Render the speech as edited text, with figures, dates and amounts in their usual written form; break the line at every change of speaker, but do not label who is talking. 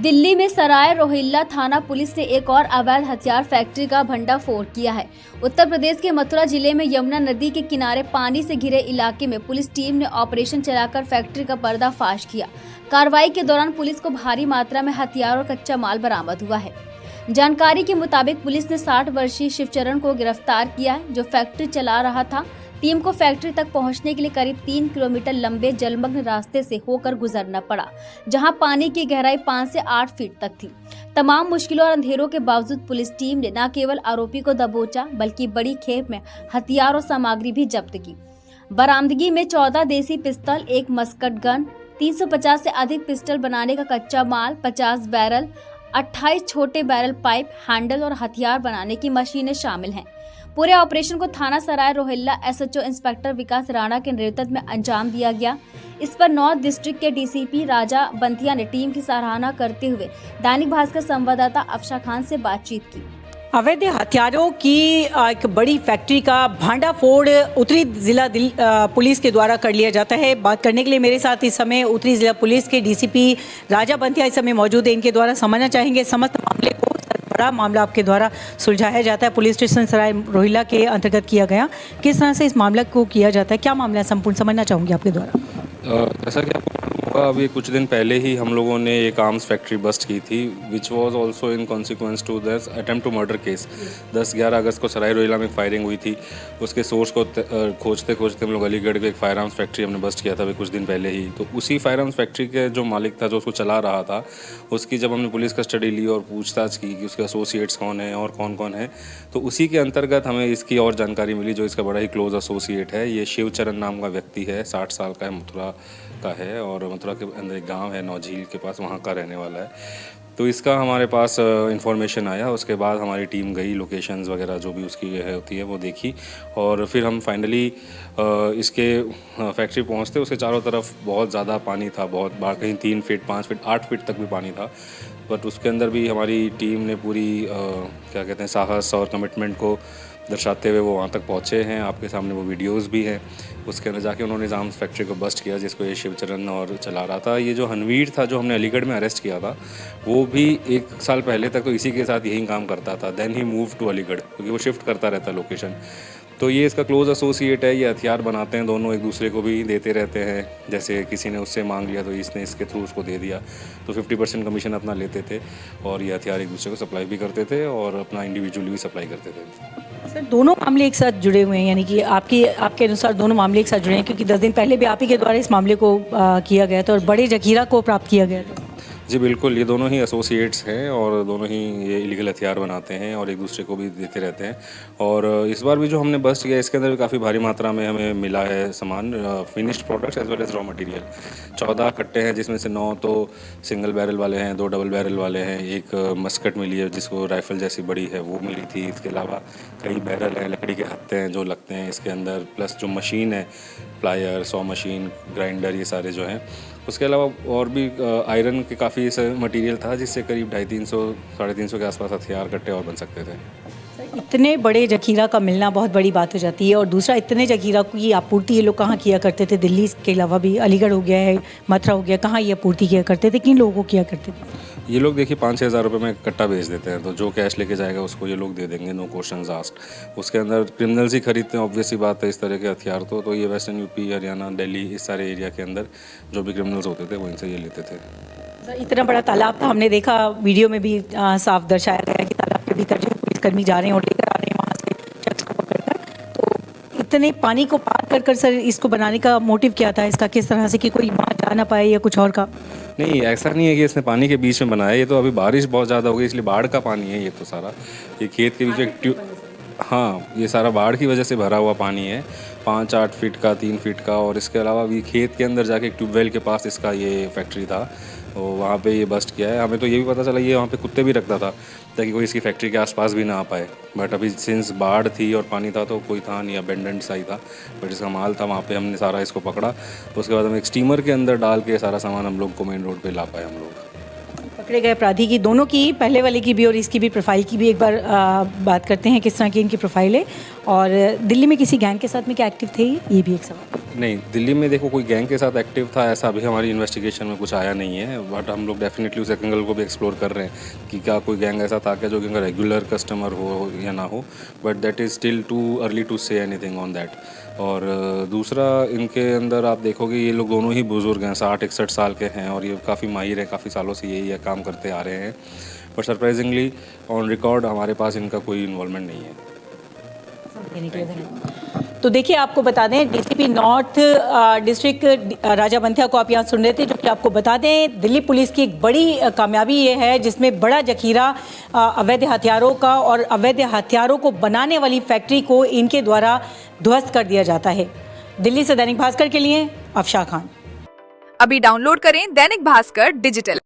दिल्ली में सराय रोहिल्ला थाना पुलिस ने एक और अवैध हथियार फैक्ट्री का भंडाफोड़ किया है। उत्तर प्रदेश के मथुरा जिले में यमुना नदी के किनारे पानी से घिरे इलाके में पुलिस टीम ने ऑपरेशन चलाकर फैक्ट्री का पर्दाफाश किया। कार्रवाई के दौरान पुलिस को भारी मात्रा में हथियार और कच्चा माल बरामद हुआ है। जानकारी के मुताबिक पुलिस ने 60 वर्षीय शिवचरण को गिरफ्तार किया है, जो फैक्ट्री चला रहा था। टीम को फैक्ट्री तक पहुंचने के लिए करीब 3 किलोमीटर लंबे जलमग्न रास्ते से होकर गुजरना पड़ा, जहां पानी की गहराई 5 से 8 फीट तक थी। तमाम मुश्किलों और अंधेरों के बावजूद पुलिस टीम ने न केवल आरोपी को दबोचा, बल्कि बड़ी खेप में हथियार और सामग्री भी जब्त की। बरामदगी में 14 देसी पिस्तौल, एक मस्कट गन, 350 से अधिक पिस्टल बनाने का कच्चा माल, 50 बैरल, 28 छोटे बैरल पाइप, हैंडल और हथियार बनाने की मशीनें शामिल हैं। पूरे ऑपरेशन को थाना सराय रोहिल्ला एसएचओ इंस्पेक्टर विकास राणा के नेतृत्व में अंजाम दिया गया। इस पर नॉर्थ डिस्ट्रिक्ट के डीसीपी राजा बंथिया ने टीम की सराहना करते हुए दैनिक भास्कर संवाददाता अफशा खान से बातचीत की।
अवैध हथियारों की एक बड़ी फैक्ट्री का भांडाफोड़ उत्तरी जिला पुलिस के द्वारा कर लिया जाता है। बात करने के लिए मेरे साथ इस समय उत्तरी जिला पुलिस के डीसीपी राजा बंथिया इस समय मौजूद है। इनके द्वारा समझना चाहेंगे समस्त मामले को। बड़ा मामला आपके द्वारा सुलझाया जाता है, पुलिस स्टेशन सराय रोहिल्ला के अंतर्गत किया गया। किस तरह से इस मामले को किया जाता है, क्या मामला है, संपूर्ण समझना चाहूँगी आपके द्वारा।
जैसा कि आपको मालूम होगा, अभी कुछ दिन पहले ही हम लोगों ने एक आर्म्स फैक्ट्री बस्ट की थी, which was also in consequence to this attempt to murder case. 10-11 अगस्त को सराय रोहिल्ला में फायरिंग हुई थी। उसके सोर्स को खोजते खोजते हम लोग अलीगढ़ के एक फायर आर्म्स फैक्ट्री हमने बस्ट किया था अभी कुछ दिन पहले ही। तो उसी फायर आर्म्स फैक्ट्री के जो मालिक था, जो उसको चला रहा था, उसकी जब हमने पुलिस कस्टडी ली और पूछताछ की कि उसके एसोसिएट्स कौन है और कौन कौन है, तो उसी के अंतर्गत हमें इसकी और जानकारी मिली। जो इसका बड़ा ही क्लोज एसोसिएट है, ये शिवचरण नाम का व्यक्ति है, 60 साल का है, मथुरा का है और मथुरा के अंदर एक गांव है नौझील के पास, वहाँ का रहने वाला है। तो इसका हमारे पास इंफॉर्मेशन आया। उसके बाद हमारी टीम गई, लोकेशंस वगैरह जो भी उसकी होती है वो देखी और फिर हम फाइनली इसके फैक्ट्री पहुँचते उसके चारों तरफ बहुत ज़्यादा पानी था, बहुत बार कहीं 3 फीट 5 फीट 8 फीट तक भी पानी था। बट उसके अंदर भी हमारी टीम ने पूरी क्या कहते हैं साहस और कमिटमेंट को दर्शाते हुए वो वहाँ तक पहुँचे हैं। आपके सामने वो वीडियोस भी हैं। उसके अंदर जाके उन्होंने आर्म्स फैक्ट्री को बस्ट किया, जिसको ये शिवचरण और चला रहा था। ये जो हनवीर था, जो हमने अलीगढ़ में अरेस्ट किया था, वो भी 1 साल पहले तक तो इसी के साथ यही काम करता था। Then he move to Aligarh, क्योंकि वो शिफ्ट करता रहता है लोकेशन। तो ये इसका क्लोज एसोसिएट है। ये हथियार बनाते हैं, दोनों एक दूसरे को भी देते रहते हैं। जैसे किसी ने उससे मांग लिया तो इसने इसके थ्रू उसको दे दिया, तो 50% कमीशन अपना लेते थे और ये हथियार एक दूसरे को सप्लाई भी करते थे और अपना इंडिविजुअली भी सप्लाई करते थे।
सर, दोनों मामले एक साथ जुड़े हुए हैं, यानी कि आपके अनुसार दोनों मामले एक साथ जुड़े हैं, क्योंकि 10 दिन पहले भी आप ही के द्वारा इस मामले को किया गया था और बड़े जखीरा को प्राप्त किया गया था।
जी बिल्कुल, ये दोनों ही एसोसिएट्स हैं और दोनों ही ये इलीगल हथियार बनाते हैं और एक दूसरे को भी देते रहते हैं। और इस बार भी जो हमने बस्ट किया, इसके अंदर भी काफ़ी भारी मात्रा में हमें मिला है सामान, finished products as well as raw material. 14 कट्टे हैं, जिसमें से 9 तो सिंगल बैरल वाले हैं, 2 डबल बैरल वाले हैं, एक मस्कट मिली है जिसको राइफ़ल जैसी बड़ी है वो मिली थी। इसके अलावा कई बैरल हैं, लकड़ी के हत्थे हैं जो लगते हैं इसके अंदर, प्लस जो मशीन है, प्लायर, सॉ मशीन, ग्राइंडर, ये सारे जो हैं। उसके अलावा और भी आयरन के काफ़ी मटेरियल था, जिससे करीब 250-350 के आसपास हथियार कट्टे और बन सकते थे।
इतने बड़े जखीरा का मिलना बहुत बड़ी बात हो जाती है। और दूसरा, इतने जखीरा की आपूर्ति ये लोग कहाँ किया करते थे? दिल्ली के अलावा भी अलीगढ़ हो गया है, मथुरा हो गया, कहाँ ये आपूर्ति किया करते थे, किन लोगों को किया करते थे?
ये लोग देखिए 5-6 हज़ार रुपये में कट्टा बेच देते हैं, तो जो कैश लेके जाएगा उसको ये लोग दे देंगे, नो क्वेश्चंस आस्क्ड। उसके अंदर क्रिमिनल्स ही खरीदते हैं, ऑब्वियस सी बात है, इस तरह के हथियार। तो ये वेस्टर्न यूपी, हरियाणा, दिल्ली, इस सारे एरिया के अंदर जो भी क्रिमिनल्स होते थे वो इनसे ये लेते थे।
इतना बड़ा तालाब था, हमने देखा वीडियो में भी साफ दर्शाया गया कि तालाब के भीतर जो पुलिसकर्मी जा रहे हैं और लेकर आ रहे हैं वहाँ से शख्स को पकड़कर। तो इतने पानी को पार कर सर इसको बनाने का मोटिव क्या था इसका? किस तरह से कि कोई वहाँ जा ना पाए या कुछ और का?
नहीं, ऐसा नहीं है कि इसने पानी के बीच में बनाया। ये तो अभी बारिश बहुत ज़्यादा हो गई, इसलिए बाढ़ का पानी है ये तो सारा। ये खेत के बीच में हाँ, ये सारा बाढ़ की वजह से भरा हुआ पानी है, 5-8 फीट का, 3 फीट का। और इसके अलावा भी खेत के अंदर जाके एक ट्यूबवेल के पास इसका ये फैक्ट्री था, तो वहाँ पे ये बस्ट किया है। हमें तो ये भी पता चला ये वहाँ पे कुत्ते भी रखता था ताकि कोई इसकी फैक्ट्री के आसपास भी ना आ पाए। बट अभी सिंस बाढ़ थी और पानी था तो कोई था नहीं, अबेंडेंट सा ही था। बट इसका माल था, वहाँ पे हमने सारा इसको पकड़ा। तो उसके बाद हम एक स्टीमर के अंदर डाल के सारा सामान हम लोग को मेन रोड पे ला पाए हम लोग।
पकड़े गए अपराधी की, दोनों की, पहले वाले की भी और इसकी भी प्रोफाइल की भी एक बार बात करते हैं किस तरह की इनकी प्रोफाइल है। और दिल्ली में किसी गैंग के साथ में क्या एक्टिव थे ये भी एक सवाल।
नहीं, दिल्ली में देखो कोई गैंग के साथ एक्टिव था ऐसा अभी हमारी इन्वेस्टिगेशन में कुछ आया नहीं है, बट हम लोग डेफिनेटली उस एंगल को भी एक्सप्लोर कर रहे हैं कि क्या कोई गैंग ऐसा था क्या जो कि उनका रेगुलर कस्टमर हो या ना हो, but that is still too early to say anything on that. और दूसरा, इनके अंदर आप देखोगे ये लोग दोनों ही बुजुर्ग हैं, 60-61 साल के हैं और ये काफ़ी माहिर हैं, काफ़ी सालों से यही काम करते आ रहे हैं, पर सरप्राइजिंगली ऑन रिकॉर्ड हमारे पास इनका कोई इन्वॉल्वमेंट नहीं है।
तो देखिए, आपको बता दें, डीसीपी नॉर्थ डिस्ट्रिक्ट राजा बंथिया को आप यहाँ सुन रहे थे, जो कि आपको बता दें दिल्ली पुलिस की एक बड़ी कामयाबी ये है जिसमें बड़ा जखीरा अवैध हथियारों का और अवैध हथियारों को बनाने वाली फैक्ट्री को इनके द्वारा ध्वस्त कर दिया जाता है। दिल्ली से दैनिक भास्कर के लिए अफशा खान।
अभी डाउनलोड करें दैनिक भास्कर डिजिटल।